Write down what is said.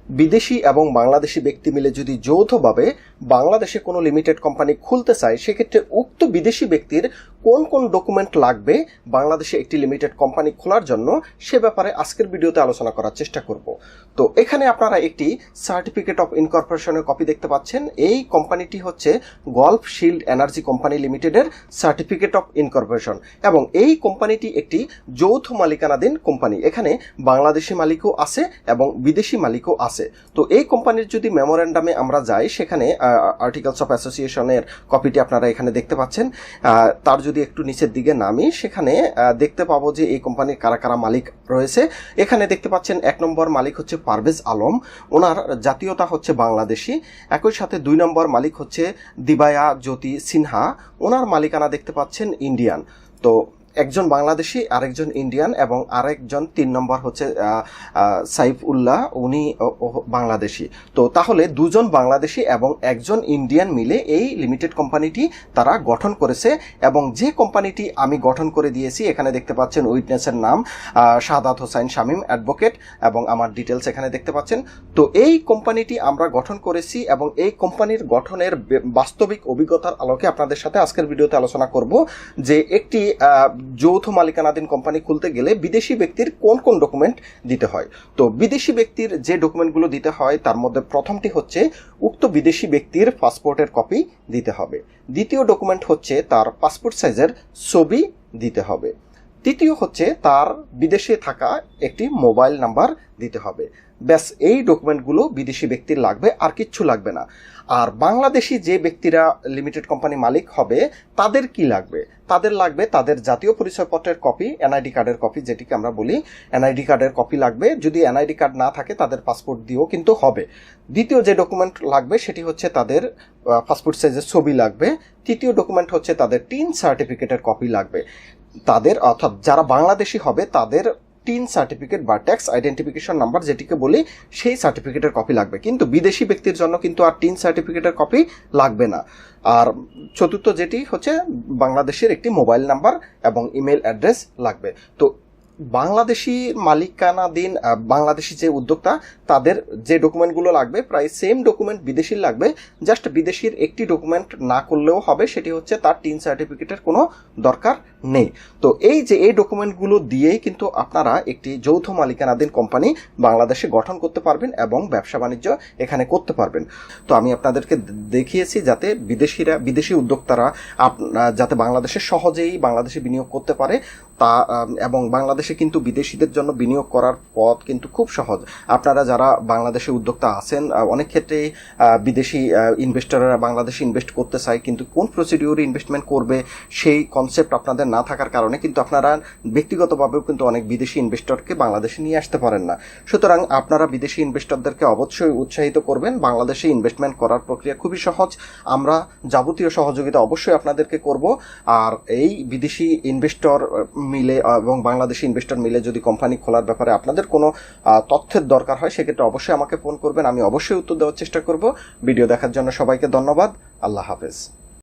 বিদেশি এবং বাংলাদেশি ব্যক্তি মিলে যদি যৌথভাবে বাংলাদেশে কোনো লিমিটেড কোম্পানি খুলতে চায়, সেক্ষেত্রে উক্ত বিদেশি ব্যক্তির কোন কোন ডকুমেন্ট লাগবে বাংলাদেশে একটি লিমিটেড কোম্পানি খোলার জন্য, সে ব্যাপারে আজকের ভিডিওতে আলোচনা করার চেষ্টা করব। তো এখানে আপনারা একটি সার্টিফিকেট অফ ইনকর্পোরেশনের কপি দেখতে পাচ্ছেন। এই কোম্পানিটি হচ্ছে গলফ শিল্ড এনার্জি কোম্পানি লিমিটেডের সার্টিফিকেট অফ ইনকর্পোরেশন, এবং এই কোম্পানিটি একটি যৌথ মালিকানাধীন কোম্পানি। এখানে বাংলাদেশি মালিকও আছে এবং বিদেশি মালিকও আছে। তো এই কোম্পানির যদি মেমোরেন্ডামে আমরা যাই, সেখানে আর্টিকেলস অফ অ্যাসোসিয়েশনের কপিটি আপনারা এখানে দেখতে পাচ্ছেন। তার যদি একটু নিচের দিকে নামি, সেখানে দেখতে পাবো যে এই কোম্পানির কারা কারা মালিক রয়েছে। এখানে দেখতে পাচ্ছেন 1 নম্বর মালিক হচ্ছে পারভেজ আলম, ওনার জাতীয়তা হচ্ছে বাংলাদেশি। একই সাথে 2 নম্বর মালিক হচ্ছে দিবায়া জ্যোতি সিনহা, ওনার মালিকানা দেখতে পাচ্ছেন ইন্ডিয়ান। তো একজন বাংলাদেশি, আরেকজন ইন্ডিয়ান, এবং আরেকজন 3 নম্বর হচ্ছে সাইফ উল্লাহ, উনি বাংলাদেশি। তো তাহলে 2 জন বাংলাদেশি এবং 1 জন ইন্ডিয়ান মিলে এই লিমিটেড কোম্পানিটি তারা গঠন করেছে। এবং যে কোম্পানিটি আমি গঠন করে দিয়েছি, এখানে দেখতে পাচ্ছেন উইটনেসের নাম শাহাদাত হোসাইন শামীম অ্যাডভোকেট, এবং আমার ডিটেলস এখানে দেখতে পাচ্ছেন। তো এই কোম্পানিটি আমরা গঠন করেছি, এবং এই কোম্পানির গঠনের বাস্তবিক অভিজ্ঞতার আলোকে আপনাদের সাথে আজকের ভিডিওতে আলোচনা করব যে একটি যৌথ মালিকানাধীন কোম্পানি খুলতে গেলে বিদেশি ব্যক্তির কোন কোন ডকুমেন্ট দিতে হয়। তো বিদেশি ব্যক্তির যে ডকুমেন্টগুলো দিতে হয়, তার মধ্যে প্রথমটি হচ্ছে উক্ত বিদেশি ব্যক্তির পাসপোর্টের কপি দিতে হবে। দ্বিতীয় ডকুমেন্ট হচ্ছে তার পাসপোর্ট সাইজের ছবি দিতে হবে। তৃতীয় হচ্ছে তার বিদেশে থাকা একটি মোবাইল নাম্বার দিতে হবে। ব্যাস, এই ডকুমেন্টগুলো বিদেশি ব্যক্তির লাগবে, আর কিচ্ছু লাগবে না। আর বাংলাদেশি যে ব্যক্তিরা লিমিটেড কোম্পানি মালিক হবে, তাদের কি লাগবে? তাদের লাগবে তাদের জাতীয় পরিচয়পত্রের কপি, এনআইডি কার্ডের কপি, যেটিকে আমরা বলি এনআইডি কার্ডের কপি লাগবে। যদি এনআইডি কার্ড না থাকে, তাদের পাসপোর্ট দিয়েও কিন্তু হবে। দ্বিতীয় যে ডকুমেন্ট লাগবে সেটি হচ্ছে তাদের পাসপোর্ট সাইজের ছবি লাগবে। তৃতীয় ডকুমেন্ট হচ্ছে তাদের টিন সার্টিফিকেটের কপি লাগবে। তাদের, অর্থাৎ যারা বাংলাদেশি হবে, তাদের টিন সার্টিফিকেট বা ট্যাক্স আইডেন্টিফিকেশন নাম্বার যেটিকে বলি, সেই সার্টিফিকেটের কপি লাগবে। কিন্তু বিদেশি ব্যক্তির জন্য কিন্তু আর টিন সার্টিফিকেটের কপি লাগবে না। আর চতুর্থ যেটি হচ্ছে বাংলাদেশের একটি মোবাইল নাম্বার এবং ইমেল অ্যাড্রেস লাগবে। তো বাংলাদেশি মালিকানাধীন বাংলাদেশি যে উদ্যোক্তা, তাদের যে ডকুমেন্টগুলো লাগবে প্রায় সেম ডকুমেন্ট বিদেশির লাগবে। জাস্ট বিদেশির একটি ডকুমেন্ট না করলেও হবে, সেটি হচ্ছে তার টিন সার্টিফিকেটের কোনো দরকার নেই। তো এই যে এই ডকুমেন্টগুলো দিয়েই কিন্তু আপনারা একটি যৌথ মালিকানাধীন কোম্পানি বাংলাদেশে গঠন করতে পারবেন এবং ব্যবসা বাণিজ্য এখানে করতে পারবেন। তো আমি আপনাদেরকে দেখিয়েছি যাতে বিদেশি উদ্যোক্তারা যাতে বাংলাদেশে সহজেই বাংলাদেশে বিনিয়োগ করতে পারে, তা এবং বাংলাদেশে কিন্তু বিদেশিদের জন্য বিনিয়োগ করার পথ কিন্তু খুব সহজ। আপনারা যারা বাংলাদেশে উদ্যোক্তা আছেন, অনেক ক্ষেত্রেই বিদেশি ইনভেস্টররা বাংলাদেশে ইনভেস্ট করতে চায়, কিন্তু কোন প্রসিডিউরে ইনভেস্টমেন্ট করবে সেই কনসেপ্ট আপনাদের না থাকার কারণে কিন্তু আপনারা ব্যক্তিগতভাবেও কিন্তু অনেক বিদেশি ইনভেস্টরকে বাংলাদেশে নিয়ে আসতে পারেন না। সুতরাং আপনারা বিদেশি ইনভেস্টরদেরকে অবশ্যই উৎসাহিত করবেন। বাংলাদেশে ইনভেস্টমেন্ট করার প্রক্রিয়া খুবই সহজ, আমরা যাবতীয় সহযোগিতা অবশ্যই আপনাদেরকে করব। আর এই বিদেশি ইনভেস্টর মিলে এবং বাংলাদেশি ইনভেস্টর মিলে যদি কোম্পানি খোলার ব্যাপারে আপনাদের কোনো তথ্যের দরকার হয়, সেক্ষেত্রে অবশ্যই আমাকে ফোন করবেন, আমি অবশ্যই উত্তর দেওয়ার চেষ্টা করব। ভিডিও দেখার জন্য সবাইকে ধন্যবাদ। আল্লাহ হাফেজ।